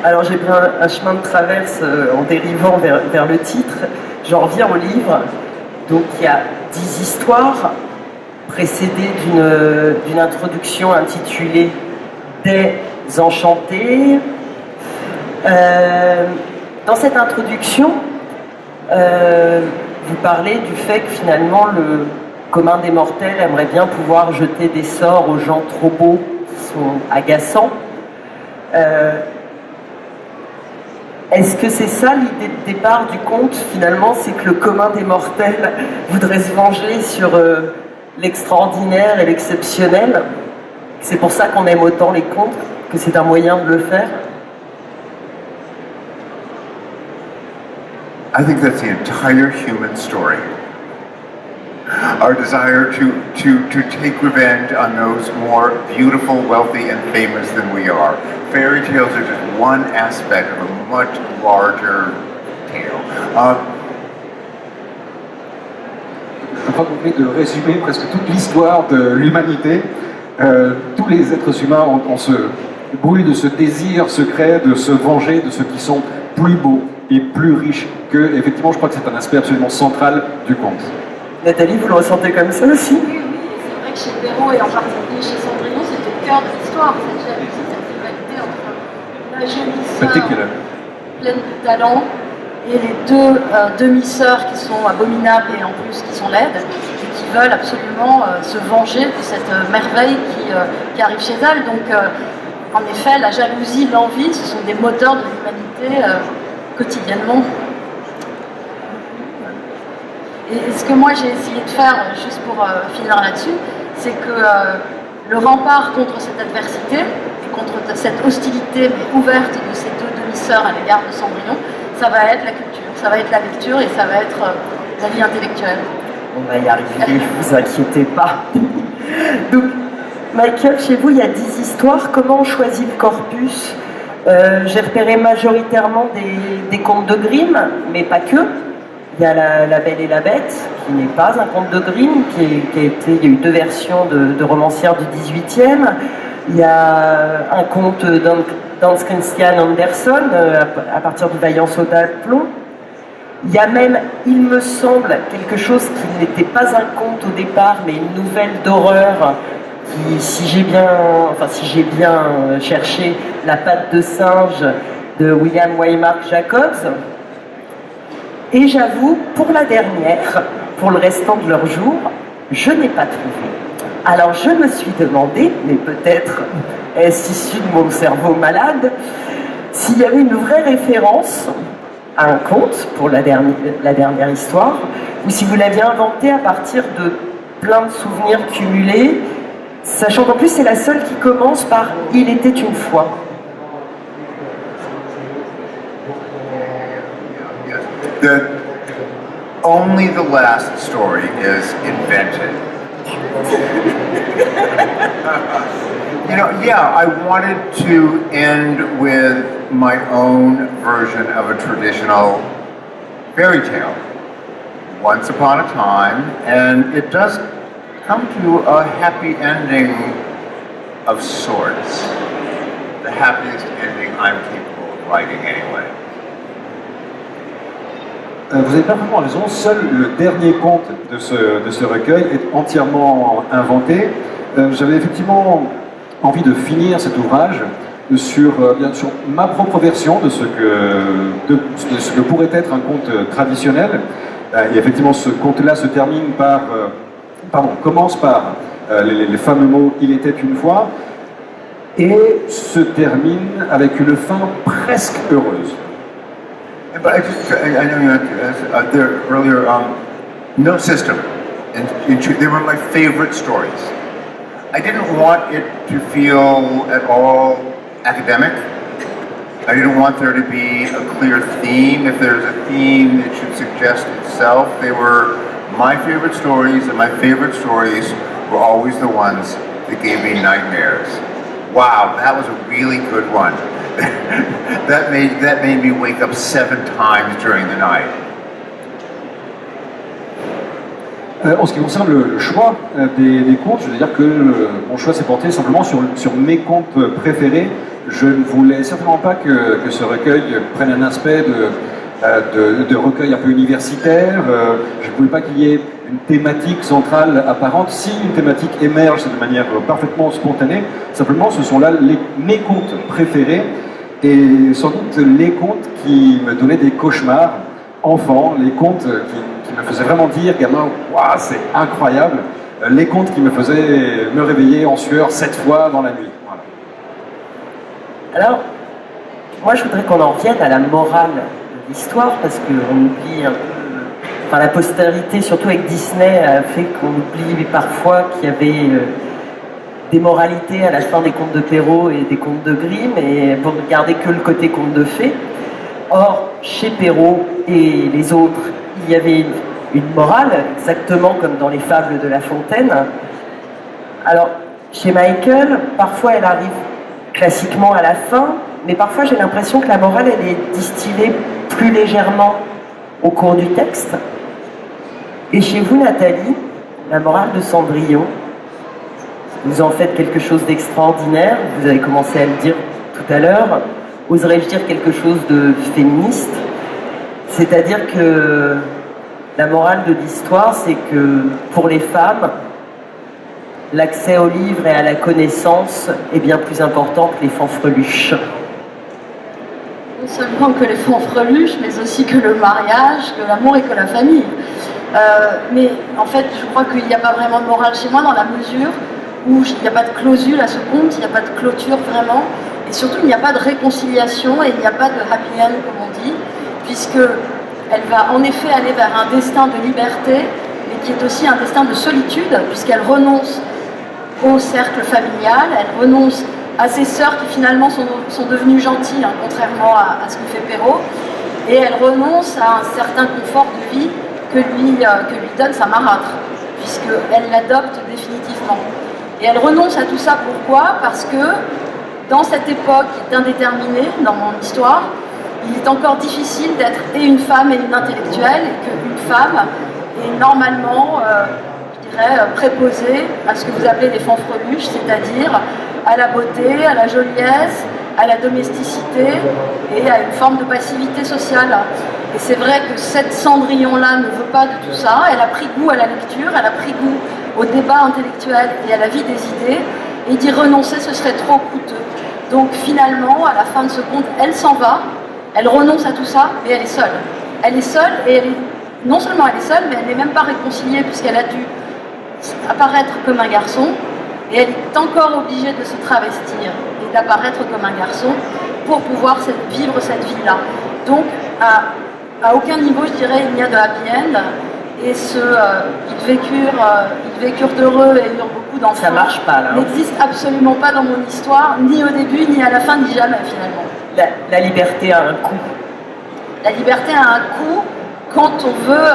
Alors j'ai pris un chemin de traverse en dérivant vers le titre. J'en reviens au livre. Donc il y a 10 histoires précédées d'une introduction intitulée Des Enchantés. Dans cette introduction, vous parlez du fait que finalement le commun des mortels aimerait bien pouvoir jeter des sorts aux gens trop beaux qui sont agaçants. Est-ce que c'est ça l'idée de départ du conte, finalement, c'est que le commun des mortels voudrait se venger sur l'extraordinaire et l'exceptionnel? C'est pour ça qu'on aime autant les contes, que c'est un moyen de le faire? I think that's the entire human story. Our desire to take revenge on those more beautiful, wealthy, and famous than we are. Fairy tales are just one aspect of a much larger tale. Je crois qu'on fait de résumer presque toute l'histoire de l'humanité. Tous les êtres humains ont ce bruit de ce désir secret de se venger de ceux qui sont plus beaux et plus riches qu'eux. Effectivement, je crois que c'est un aspect absolument central du conte. Nathalie, vous le ressentez comme ça aussi? Oui, c'est vrai que chez Perrault et en particulier chez Cendrillon, c'était le cœur de l'histoire, cette jalousie, cette rivalité entre la jolie sœur pleine de talent et les deux demi-sœurs qui sont abominables et en plus qui sont laides et qui veulent absolument se venger de cette merveille qui arrive chez elles. Donc, en effet, la jalousie, l'envie, ce sont des moteurs de l'humanité quotidiennement. Et ce que moi j'ai essayé de faire, juste pour finir là-dessus, c'est que le rempart contre cette adversité et contre cette hostilité mais ouverte de ces deux demi-sœurs à l'égard de Cendrillon, ça va être la culture, ça va être la lecture et ça va être la vie intellectuelle. On va y arriver, vous inquiétez pas. Donc, Michael, chez vous, il y a 10 histoires. Comment on choisit le corpus? J'ai repéré majoritairement des contes de Grimm, mais pas que. Il y a la Belle et la Bête, qui n'est pas un conte de Grimm, il y a eu 2 versions de romancières du 18e. Il y a un conte d'Hans Christian Andersen, à partir du Vaillant Soldat de plomb. Il y a même, il me semble, quelque chose qui n'était pas un conte au départ, mais une nouvelle d'horreur, qui, si j'ai bien cherché, La patte de singe de William Waymark Jacobs. Et j'avoue, pour la dernière, pour le restant de leur jour, je n'ai pas trouvé. Alors je me suis demandé, mais peut-être est-ce issu de mon cerveau malade, s'il y avait une vraie référence à un conte pour la dernière histoire, ou si vous l'aviez inventé à partir de plein de souvenirs cumulés, sachant qu'en plus c'est la seule qui commence par « Il était une fois ». Only the last story is invented. I wanted to end with my own version of a traditional fairy tale. Once upon a time, and it does come to a happy ending of sorts. The happiest ending I'm capable of writing anyway. Vous avez parfaitement raison, seul le dernier conte de ce recueil est entièrement inventé. J'avais effectivement envie de finir cet ouvrage sur ma propre version de ce que pourrait être un conte traditionnel. Et effectivement, ce conte-là se termine commence par les fameux mots « Il était une fois » et se termine avec une fin presque heureuse. But I know you had there earlier, No System, and they were my favorite stories. I didn't want it to feel at all academic. I didn't want there to be a clear theme. If there's a theme, it should suggest itself. They were my favorite stories, and my favorite stories were always the ones that gave me nightmares. Wow, that was a really good one. that made me wake up 7 times during the night. En ce qui concerne le choix des contes, je veux dire que mon choix s'est porté simplement sur mes contes préférés. Je ne voulais certainement pas que ce recueil prenne un aspect de recueil un peu universitaire. Je ne voulais pas qu'il y ait une thématique centrale apparente. Si une thématique émerge, c'est de manière parfaitement spontanée. Simplement, ce sont là mes contes préférés et sans doute les contes qui me donnaient des cauchemars enfant, les contes qui me faisaient vraiment dire, gamin, waouh, c'est incroyable, les contes qui me faisaient me réveiller en sueur 7 fois dans la nuit. Voilà. Alors, moi je voudrais qu'on en revienne à la morale de l'histoire, parce qu'on oublie un peu, enfin la postérité, surtout avec Disney, a fait qu'on oublie parfois qu'il y avait des moralités à la fin des contes de Perrault et des contes de Grimm, et pour ne garder que le côté conte de fées. Or, chez Perrault et les autres, il y avait une morale, exactement comme dans les fables de La Fontaine. Alors, chez Michael, parfois elle arrive classiquement à la fin, mais parfois j'ai l'impression que la morale, elle est distillée plus légèrement au cours du texte. Et chez vous, Nathalie, la morale de Cendrillon, vous en faites quelque chose d'extraordinaire, vous avez commencé à le dire tout à l'heure. Oserais-je dire quelque chose de féministe? C'est-à-dire que la morale de l'histoire, c'est que pour les femmes, l'accès aux livres et à la connaissance est bien plus important que les fanfreluches. Non seulement que les fanfreluches, mais aussi que le mariage, que l'amour et que la famille. Mais en fait, je crois qu'il n'y a pas vraiment de morale chez moi dans la mesure où il n'y a pas de clausule à ce conte, il n'y a pas de clôture vraiment. Et surtout, il n'y a pas de réconciliation et il n'y a pas de happy end, comme on dit, puisqu'elle va en effet aller vers un destin de liberté, mais qui est aussi un destin de solitude, puisqu'elle renonce au cercle familial, elle renonce à ses sœurs qui finalement sont devenues gentilles, hein, contrairement à ce que fait Perrault, et elle renonce à un certain confort de vie que lui donne sa marâtre, puisqu'elle l'adopte définitivement. Et elle renonce à tout ça, pourquoi? Parce que dans cette époque qui est indéterminée, dans mon histoire, il est encore difficile d'être et une femme et une intellectuelle, et qu'une femme est normalement, je dirais, préposée à ce que vous appelez les fanfreluches, c'est-à-dire à la beauté, à la joliesse, à la domesticité et à une forme de passivité sociale. Et c'est vrai que cette Cendrillon-là ne veut pas de tout ça, elle a pris goût à la lecture, elle a pris goût au débat intellectuel et à la vie des idées, et d'y renoncer, ce serait trop coûteux. Donc finalement, à la fin de ce conte, elle s'en va, elle renonce à tout ça, mais elle est seule. Elle est seule, et non seulement elle est seule, mais elle n'est même pas réconciliée, puisqu'elle a dû apparaître comme un garçon, et elle est encore obligée de se travestir et d'apparaître comme un garçon pour pouvoir vivre cette vie-là. Donc, à aucun niveau, je dirais, il n'y a de happy end, et ils vécurent heureux et eurent beaucoup d'enfants. Ça marche pas, là. N'existe absolument pas dans mon histoire, ni au début, ni à la fin, ni jamais, finalement. La liberté a un coût. La liberté a un coût quand on veut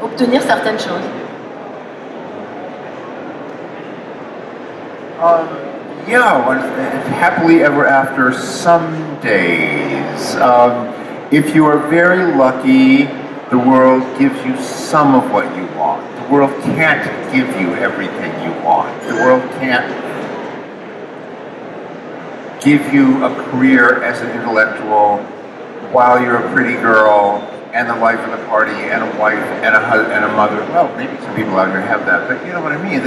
obtenir certaines choses. Yeah, happily ever after some days. If you are very lucky, the world gives you some of what you want. The world can't give you everything you want. The world can't give you a career as an intellectual while you're a pretty girl and the life of the party and a wife and a mother. Well, maybe some people out here have that, but you know what I mean.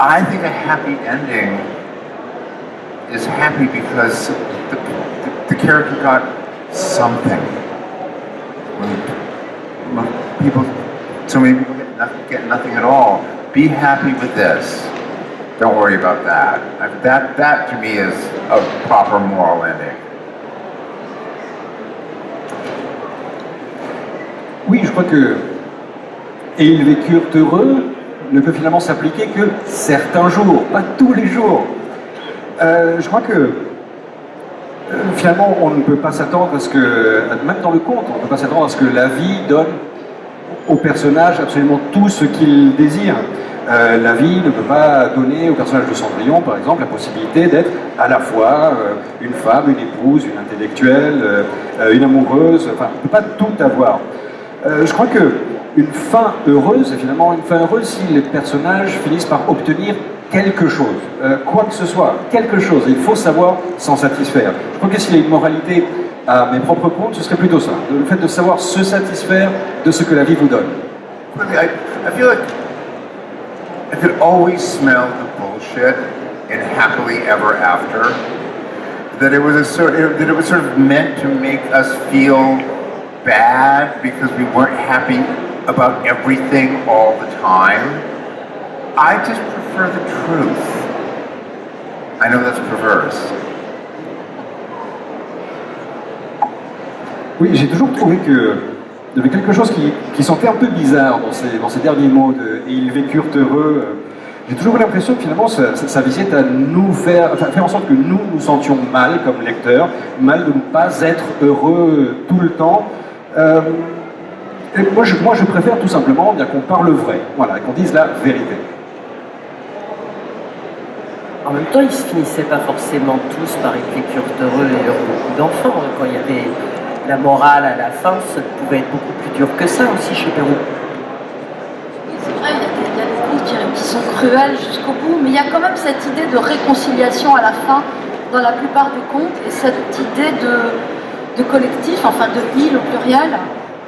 I think a happy ending is happy because the character got something. So many people get nothing at all. Be happy with this. Don't worry about that. That to me is a proper moral ending. Oui, je crois que et ils vécurent heureux ne peut finalement s'appliquer que certains jours, pas tous les jours. Je crois que finalement on ne peut pas s'attendre à ce que, même dans le conte, on ne peut pas s'attendre à ce que la vie donne au personnage absolument tout ce qu'il désire. La vie ne peut pas donner au personnage de Cendrillon, par exemple, la possibilité d'être à la fois une femme, une épouse, une intellectuelle, une amoureuse, enfin, on ne peut pas tout avoir. Je crois que une fin heureuse, et finalement une fin heureuse si les personnages finissent par obtenir quelque chose, quoi que ce soit, quelque chose. Il faut savoir s'en satisfaire. Je crois que s'il y a une moralité à mes propres comptes, ce serait plutôt ça, le fait de savoir se satisfaire de ce que la vie vous donne. I feel like I could always smell the bullshit in Happily Ever After. That it was sort of meant to make us feel bad because we weren't happy about everything all the time. I just prefer the truth. I know that's perverse. Oui, j'ai toujours trouvé que il y avait quelque chose qui sentait un peu bizarre dans ces derniers mots de « et ils vécurent heureux ». J'ai toujours eu l'impression que finalement ça visait à nous faire en sorte que nous nous sentions mal comme lecteurs, mal de ne pas être heureux tout le temps. Et moi je préfère tout simplement bien qu'on parle vrai, voilà, qu'on dise la vérité. En même temps, ils se finissaient pas forcément tous par être vécurent heureux et eurent beaucoup d'enfants. Quand il y avait la morale à la fin, ça pouvait être beaucoup plus dur que ça aussi chez Perrault. C'est vrai, il y a des contes qui sont cruels jusqu'au bout, mais il y a quand même cette idée de réconciliation à la fin dans la plupart des contes, et cette idée de collectif, enfin de île au pluriel.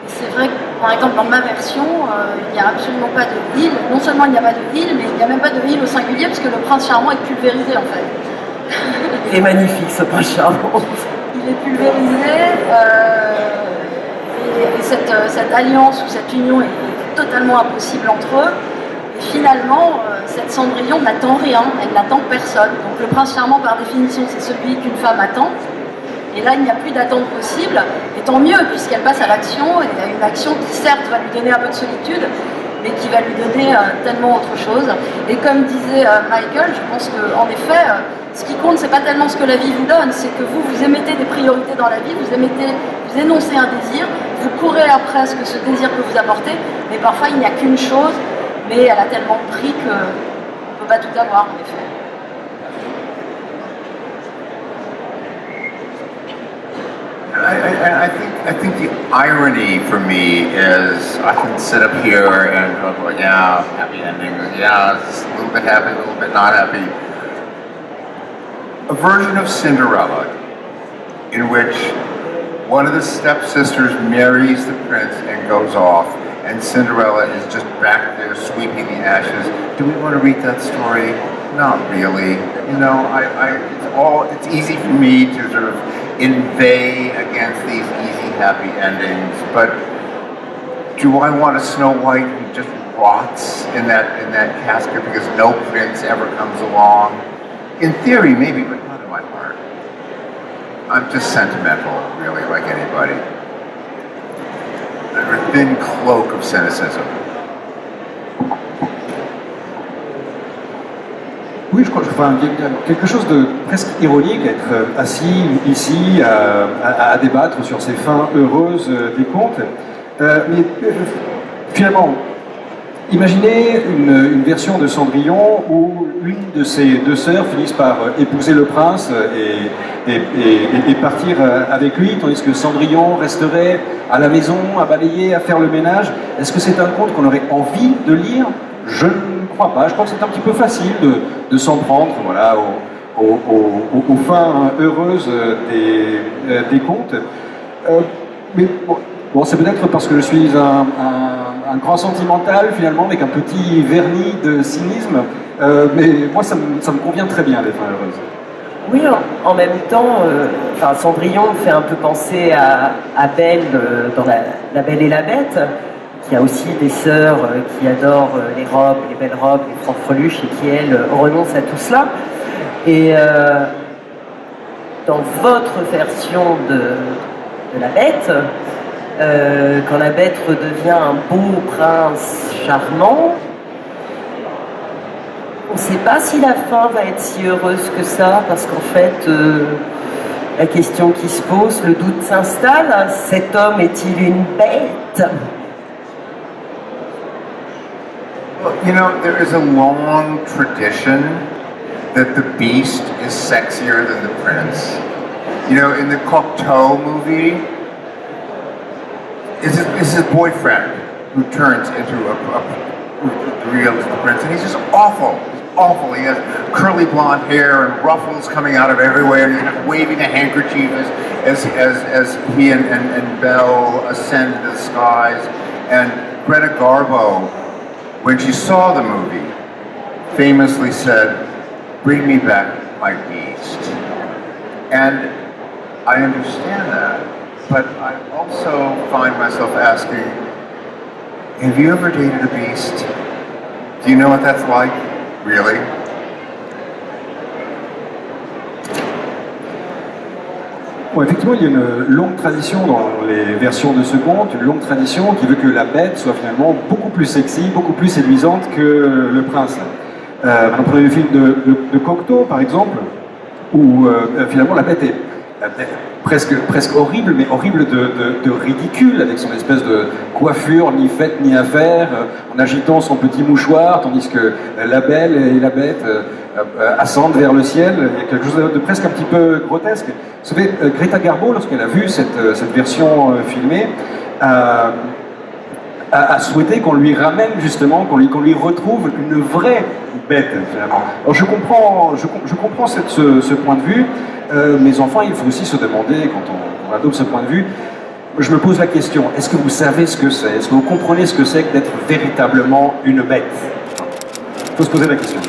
Et c'est vrai que, par exemple, dans ma version, il n'y a absolument pas de île. Non seulement il n'y a pas de île, mais il n'y a même pas de île au singulier, parce que le prince charmant est pulvérisé, en fait. Il est magnifique, ce prince charmant. Il est pulvérisé, et cette alliance ou cette union est totalement impossible entre eux. Et finalement, cette Cendrillon n'attend rien, elle n'attend personne. Donc le prince charmant, par définition, c'est celui qu'une femme attend. Et là, il n'y a plus d'attente possible, et tant mieux, puisqu'elle passe à l'action, et il y a une action qui, certes, va lui donner un peu de solitude, mais qui va lui donner tellement autre chose. Et comme disait Michael, je pense qu'en effet, ce qui compte, c'est pas tellement ce que la vie vous donne, c'est que vous émettez des priorités dans la vie, vous énoncez un désir, vous courez après ce que ce désir peut vous apporter, mais parfois, il n'y a qu'une chose, mais elle a tellement de prix qu'on ne peut pas tout avoir, en effet. I think the irony for me is I can sit up here and go, well, yeah, happy ending, yeah, it's a little bit happy, a little bit not happy. A version of Cinderella in which one of the stepsisters marries the prince and goes off, and Cinderella is just back there sweeping the ashes. Do we want to read that story? Not really. You know, it's easy for me to sort of inveigh against these easy, happy endings, but do I want a Snow White who just rots in that casket because no prince ever comes along? In theory, maybe, but not in my heart. I'm just sentimental, really, like anybody. Under a thin cloak of cynicism. Oui, je crois qu'il y a quelque chose de presque ironique à être assis ici, à débattre sur ces fins heureuses des contes. Mais finalement, imaginez une version de Cendrillon où une de ses deux sœurs finisse par épouser le prince et partir avec lui, tandis que Cendrillon resterait à la maison, à balayer, à faire le ménage. Est-ce que c'est un conte qu'on aurait envie de lire ? Je ne crois pas. Je crois que c'est un petit peu facile de s'en prendre, voilà, aux fins heureuses des contes. Mais bon, c'est peut-être parce que je suis un grand sentimental, finalement, avec un petit vernis de cynisme. Mais moi, ça me convient très bien, les fins heureuses. Oui, en même temps, Cendrillon me fait un peu penser à Belle dans la Belle et la Bête, qui a aussi des sœurs qui adorent les robes, les belles robes, les fanfreluches, et qui, elles, renoncent à tout cela. Et dans votre version de la Bête, quand la Bête redevient un beau prince charmant, on ne sait pas si la fin va être si heureuse que ça, parce qu'en fait, la question qui se pose, le doute s'installe, cet homme est-il une bête ? Well, you know, there is a long tradition that the beast is sexier than the prince. You know, in the Cocteau movie, is is his boyfriend who turns into the realistic prince, and he's just awful. He's awful. He has curly blonde hair and ruffles coming out of everywhere, and he's waving a handkerchief as he and Belle ascend to the skies. And Greta Garbo, when she saw the movie, famously said, "Bring me back my beast." And I understand that, but I also find myself asking, have you ever dated a beast? Do you know what that's like? Really? Bon, effectivement, il y a une longue tradition dans les versions de ce conte, une longue tradition qui veut que la bête soit finalement beaucoup plus sexy, beaucoup plus séduisante que le prince. On prenait le film de Cocteau, par exemple, où finalement la bête est presque horrible, mais horrible de ridicule, avec son espèce de coiffure ni faite ni à faire, en agitant son petit mouchoir, tandis que la belle et la bête ascendent vers le ciel. Il y a quelque chose de presque un petit peu grotesque. Vous savez, Greta Garbo, lorsqu'elle a vu cette version filmée, a souhaité qu'on lui ramène justement, qu'on lui retrouve une vraie bête finalement. Alors je comprends ce point de vue, mais enfin il faut aussi se demander, quand on adopte ce point de vue, je me pose la question, est-ce que vous savez ce que c'est? Est-ce que vous comprenez ce que c'est que d'être véritablement une bête? Il faut se poser la question.